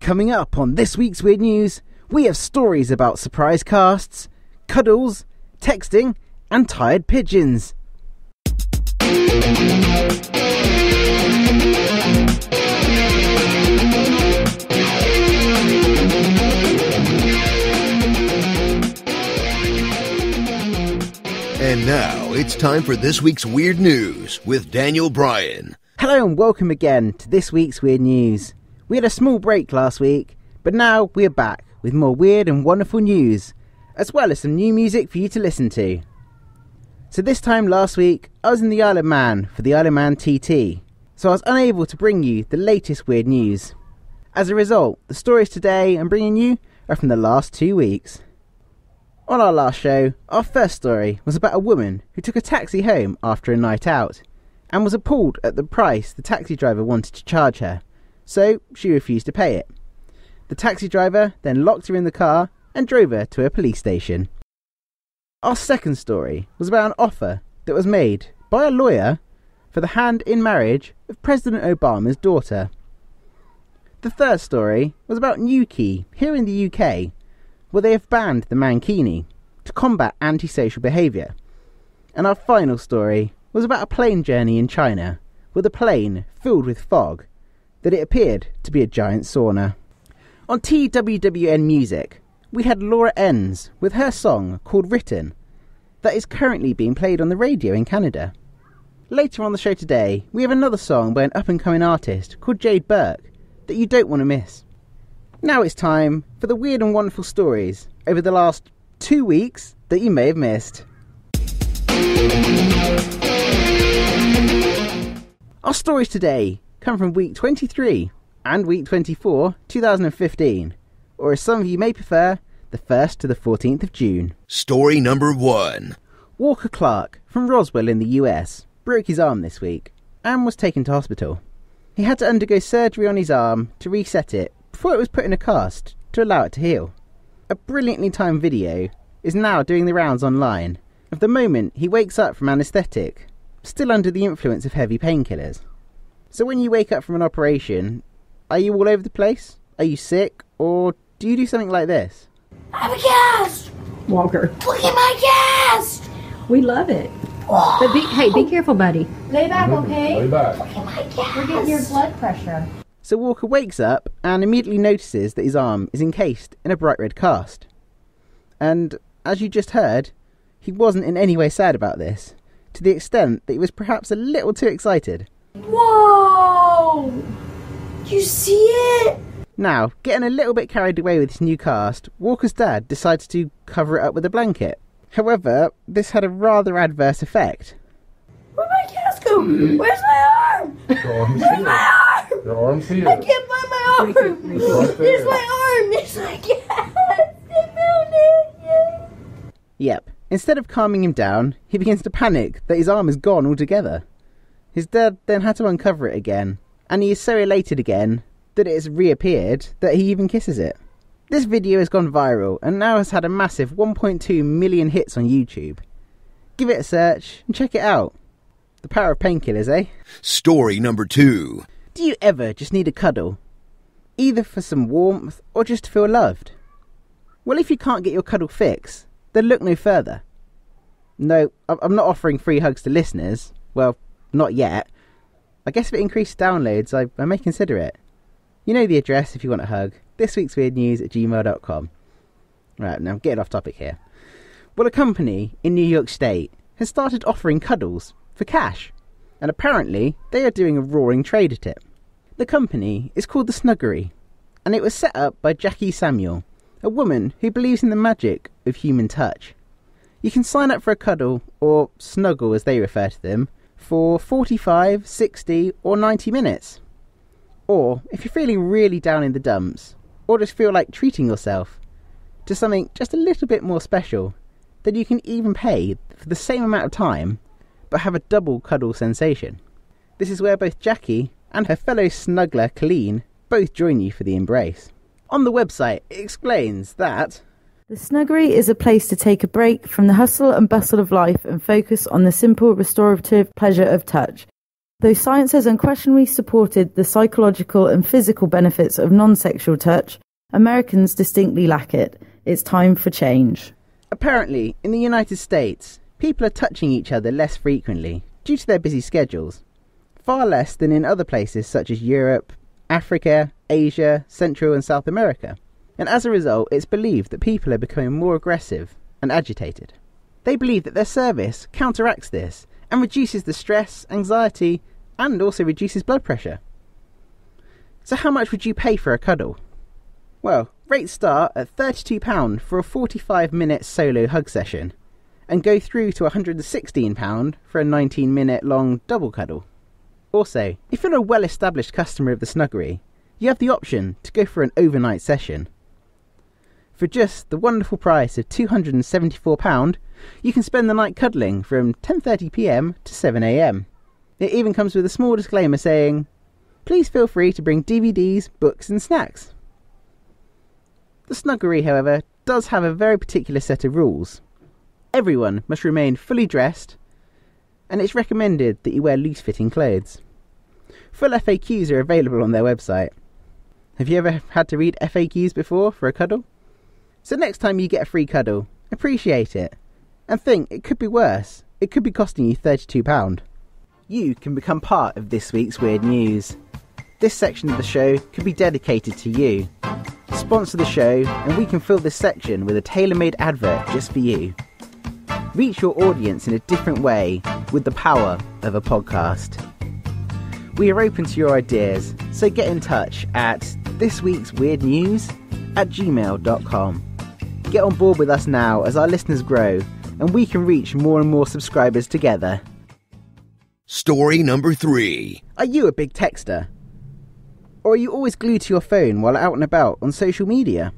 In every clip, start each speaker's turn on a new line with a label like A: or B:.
A: Coming up on this week's Weird News, we have stories about surprise casts, cuddles, texting, and tired pigeons.
B: And now, it's time for this week's Weird News with Daniel Bryan.
A: Hello and welcome again to this week's Weird News. We had a small break last week, but now we're back with more weird and wonderful news, as well as some new music for you to listen to. So this time last week, I was in the Isle of Man for the Isle of Man TT, so I was unable to bring you the latest weird news. As a result, the stories today I'm bringing you are from the last 2 weeks. On our last show, our first story was about a woman who took a taxi home after a night out, and was appalled at the price the taxi driver wanted to charge her, so she refused to pay it. The taxi driver then locked her in the car and drove her to a police station. Our second story was about an offer that was made by a lawyer for the hand in marriage of President Obama's daughter. The third story was about Newquay here in the UK, where they have banned the mankini to combat antisocial behaviour. And our final story was about a plane journey in China, with a plane filled with fog, that it appeared to be a giant sauna. On TWWN Music, we had Laura Enns with her song called Written, that is currently being played on the radio in Canada. Later on the show today, we have another song by an up-and-coming artist called Jade Burke that you don't want to miss. Now it's time for the weird and wonderful stories over the last 2 weeks that you may have missed. Our stories today come from week 23 and week 24, 2015, or as some of you may prefer, the 1st to the 14th of June.
B: Story number 1.
A: Walker Clark from Roswell in the US broke his arm this week and was taken to hospital. He had to undergo surgery on his arm to reset it before it was put in a cast to allow it to heal. A brilliantly timed video is now doing the rounds online of the moment he wakes up from anaesthetic, still under the influence of heavy painkillers. So when you wake up from an operation, are you all over the place? Are you sick? Or do you do something like this?
C: I have a cast!
D: Walker.
C: Look at my cast!
D: We love it. But be careful, buddy.
C: Lay back, okay?
E: Lay back.
C: Look at my cast!
D: We're getting your blood pressure.
A: So Walker wakes up and immediately notices that his arm is encased in a bright red cast. And as you just heard, he wasn't in any way sad about this, to the extent that he was perhaps a little too excited.
C: Whoa! Do you see it?
A: Now, getting a little bit carried away with his new cast, Walker's dad decides to cover it up with a blanket. However, this had a rather adverse effect.
C: Where'd my cast go? Where's my arm? Where's my arm?
E: Your arm's here.
C: I can't find my arm.
E: Right there.
C: There's my arm. There's my cast. I found it. Yay.
A: Yep, instead of calming him down, he begins to panic that his arm is gone altogether. His dad then had to uncover it again, and he is so elated again that it has reappeared that he even kisses it. This video has gone viral and now has had a massive 1.2 million hits on YouTube. Give it a search and check it out. The power of painkillers, eh?
B: Story number 2.
A: Do you ever just need a cuddle? Either for some warmth or just to feel loved? Well, if you can't get your cuddle fix, then look no further. No, I'm not offering free hugs to listeners. Well, not yet. I guess if it increases downloads, I may consider it. You know the address if you want a hug. thisweeksweirdnews@gmail.com. Right, now I'm getting off topic here. Well, a company in New York State has started offering cuddles for cash. And apparently, they are doing a roaring trade at it. The company is called The Snuggery, and it was set up by Jackie Samuel, a woman who believes in the magic of human touch. You can sign up for a cuddle, or snuggle as they refer to them, for 45, 60 or 90 minutes. Or, if you're feeling really down in the dumps, or just feel like treating yourself to something just a little bit more special, then you can even pay for the same amount of time, but have a double cuddle sensation. This is where both Jackie and her fellow snuggler Colleen both join you for the embrace. On the website, it explains that
F: The Snuggery is a place to take a break from the hustle and bustle of life and focus on the simple, restorative pleasure of touch. Though science has unquestionably supported the psychological and physical benefits of non-sexual touch, Americans distinctly lack it. It's time for change.
A: Apparently, in the United States, people are touching each other less frequently due to their busy schedules. Far less than in other places such as Europe, Africa, Asia, Central and South America. And as a result, it's believed that people are becoming more aggressive and agitated. They believe that their service counteracts this and reduces the stress, anxiety, and also reduces blood pressure. So how much would you pay for a cuddle? Well, rates start at £32 for a 45-minute solo hug session, and go through to £116 for a 19-minute long double cuddle. Also, if you're a well-established customer of the Snuggery, you have the option to go for an overnight session. For just the wonderful price of £274, you can spend the night cuddling from 10:30pm to 7am. It even comes with a small disclaimer saying, "Please feel free to bring DVDs, books and snacks." The Snuggery, however, does have a very particular set of rules. Everyone must remain fully dressed, and it's recommended that you wear loose-fitting clothes. Full FAQs are available on their website. Have you ever had to read FAQs before for a cuddle? So next time you get a free cuddle, appreciate it, and think it could be worse. It could be costing you £32. You can become part of this week's Weird News. This section of the show could be dedicated to you. Sponsor the show and we can fill this section with a tailor-made advert just for you. Reach your audience in a different way with the power of a podcast. We are open to your ideas, so get in touch at thisweeksweirdnews@gmail.com. Get on board with us now as our listeners grow and we can reach more and more subscribers together.
B: Story number 3.
A: Are you a big texter? Or are you always glued to your phone while out and about on social media?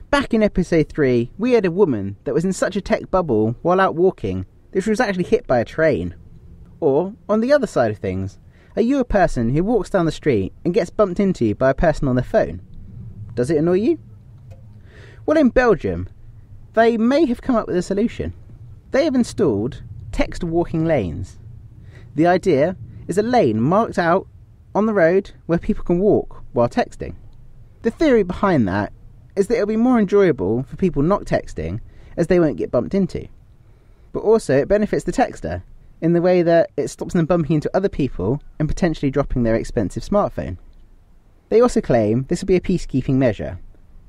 A: Back in episode 3, we had a woman that was in such a tech bubble while out walking that she was actually hit by a train. Or, on the other side of things, are you a person who walks down the street and gets bumped into by a person on their phone? Does it annoy you? Well, in Belgium, they may have come up with a solution. They have installed text walking lanes. The idea is a lane marked out on the road where people can walk while texting. The theory behind that is that it'll be more enjoyable for people not texting as they won't get bumped into. But also it benefits the texter in the way that it stops them bumping into other people and potentially dropping their expensive smartphone. They also claim this will be a peacekeeping measure.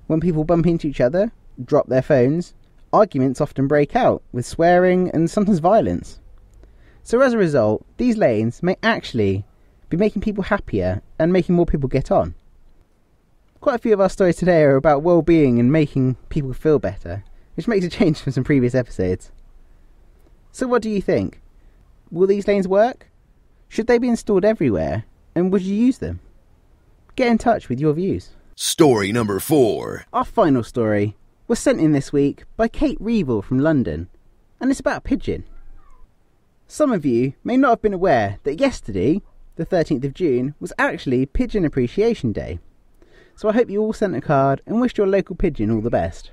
A: When people bump into each other, drop their phones, arguments often break out with swearing and sometimes violence. So as a result, these lanes may actually be making people happier and making more people get on. Quite a few of our stories today are about well-being and making people feel better, which makes a change from some previous episodes. So what do you think? Will these lanes work? Should they be installed everywhere? And would you use them? Get in touch with your views.
B: Story number 4.
A: Our final story was sent in this week by Kate Reevil from London, and it's about a pigeon. Some of you may not have been aware that yesterday, the 13th of June, was actually Pigeon Appreciation Day. So I hope you all sent a card and wished your local pigeon all the best.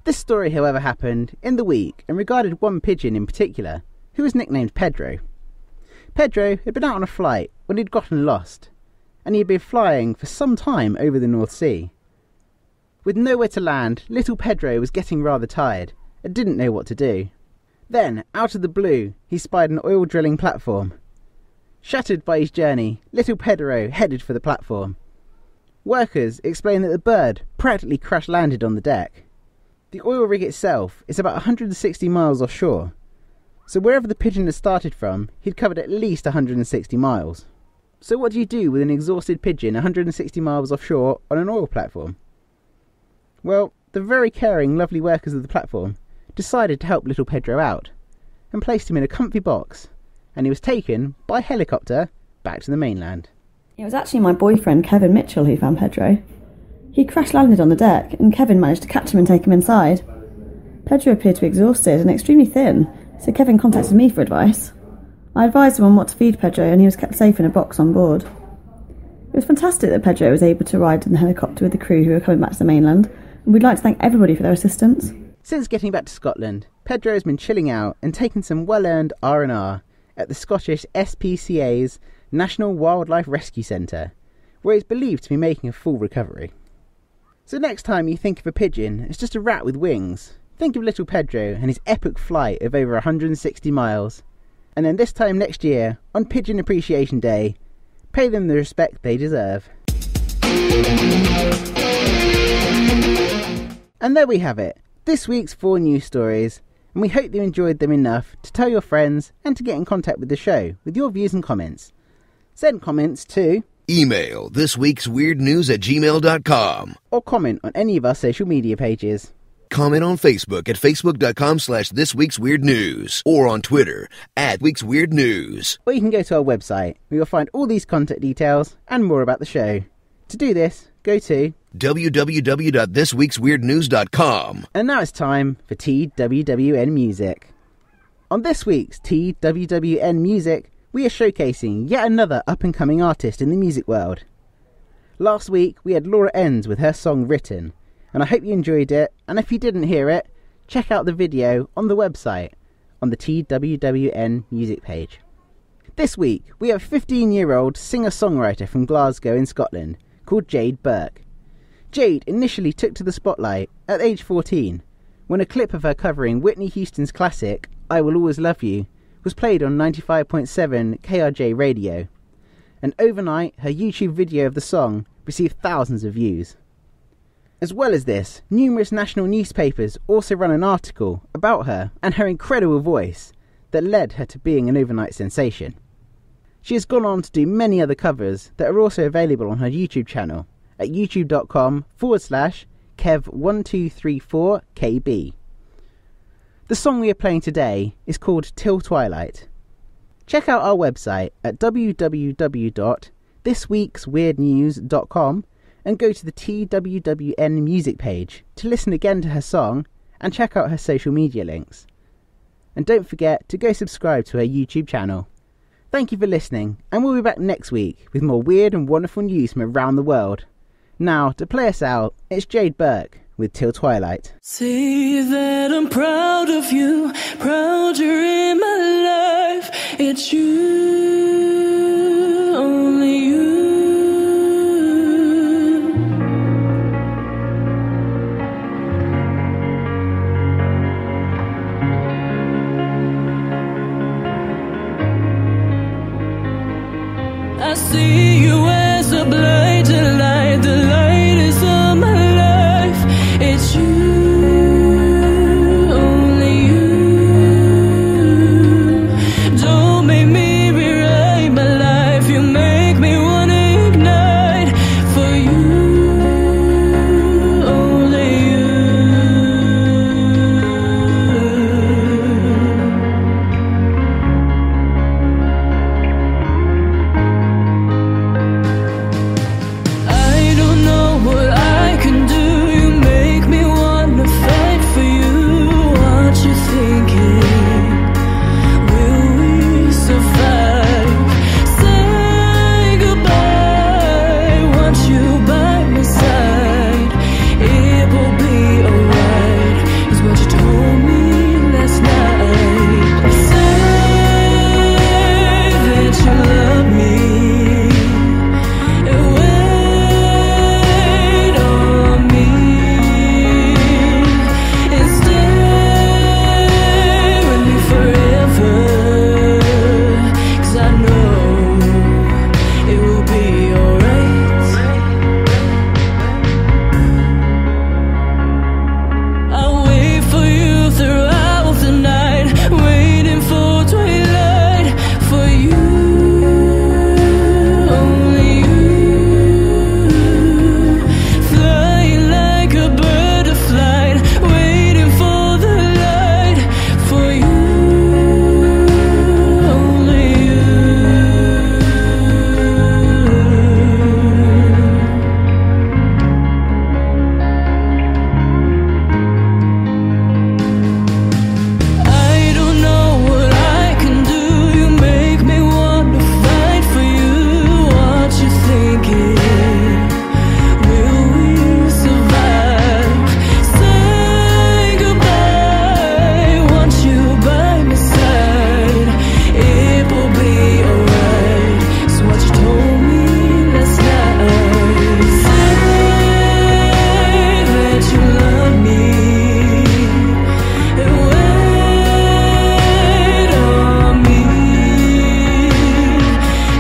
A: This story, however, happened in the week and regarded one pigeon in particular, who was nicknamed Pedro. Pedro had been out on a flight when he'd gotten lost, and he had been flying for some time over the North Sea. With nowhere to land, little Pedro was getting rather tired and didn't know what to do. Then, out of the blue, he spied an oil drilling platform. Shattered by his journey, little Pedro headed for the platform. Workers explained that the bird practically crash-landed on the deck. The oil rig itself is about 160 miles offshore, so wherever the pigeon had started from, he'd covered at least 160 miles. So what do you do with an exhausted pigeon 160 miles offshore on an oil platform? Well, the very caring, lovely workers of the platform decided to help little Pedro out and placed him in a comfy box, and he was taken by helicopter back to the mainland.
E: It was actually my boyfriend Kevin Mitchell who found Pedro. He crash-landed on the deck and Kevin managed to catch him and take him inside. Pedro appeared to be exhausted and extremely thin, so Kevin contacted me for advice. I advised him on what to feed Pedro and he was kept safe in a box on board. It was fantastic that Pedro was able to ride in the helicopter with the crew who were coming back to the mainland, and we'd like to thank everybody for their assistance.
A: Since getting back to Scotland, Pedro has been chilling out and taking some well-earned R&R at the Scottish SPCA's National Wildlife Rescue Centre, where it's believed to be making a full recovery. So next time you think of a pigeon as just a rat with wings, think of little Pedro and his epic flight of over 160 miles. And then this time next year, on Pigeon Appreciation Day, pay them the respect they deserve. And there we have it, this week's 4 news stories, and we hope you enjoyed them enough to tell your friends and to get in contact with the show with your views and comments. Send comments to
B: email thisweeksweirdnews@gmail.com
A: or comment on any of our social media pages.
B: Comment on Facebook at facebook.com/thisweeksweirdnews or on Twitter @weeksweirdnews.
A: Or you can go to our website where you'll find all these contact details and more about the show. To do this, go to
B: www.thisweeksweirdnews.com.
A: And now it's time for TWWN Music. On this week's TWWN Music, we are showcasing yet another up-and-coming artist in the music world. Last week, we had Laura Enns with her song Written, and I hope you enjoyed it, and if you didn't hear it, check out the video on the website, on the TWWN Music page. This week, we have a 15-year-old singer-songwriter from Glasgow in Scotland, called Jade Burke. Jade initially took to the spotlight at age 14, when a clip of her covering Whitney Houston's classic, I Will Always Love You, was played on 95.7 KRJ radio, and overnight her YouTube video of the song received thousands of views. As well as this, numerous national newspapers also ran an article about her and her incredible voice that led her to being an overnight sensation. She has gone on to do many other covers that are also available on her YouTube channel at youtube.com/Kev1234KB. The song we are playing today is called Till Twilight. Check out our website at www.thisweeksweirdnews.com and go to the TWWN Music page to listen again to her song and check out her social media links. And don't forget to go subscribe to her YouTube channel. Thank you for listening, and we'll be back next week with more weird and wonderful news from around the world. Now, to play us out, it's Jade Burke with Till Twilight.
G: Say that I'm proud of you, proud you're in my life. It's you, only you. I see you as a blinding light, the light is on my life. It's you, only you. Don't make me rewrite that you love me. And wait on me.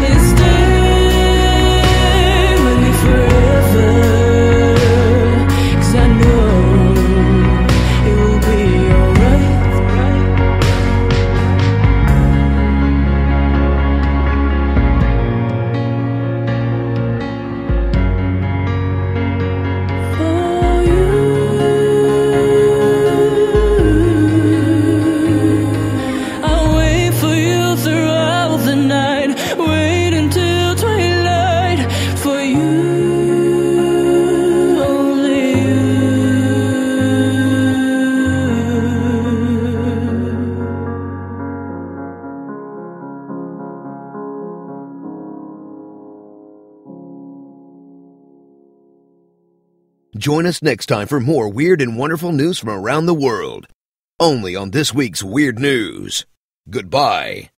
G: And stay with me forever. 'Cause I know it will be alright. I'll wait for you throughout the night. Wait until twilight for you, only you.
B: Join us next time for more weird and wonderful news from around the world. Only on this week's Weird News. Goodbye.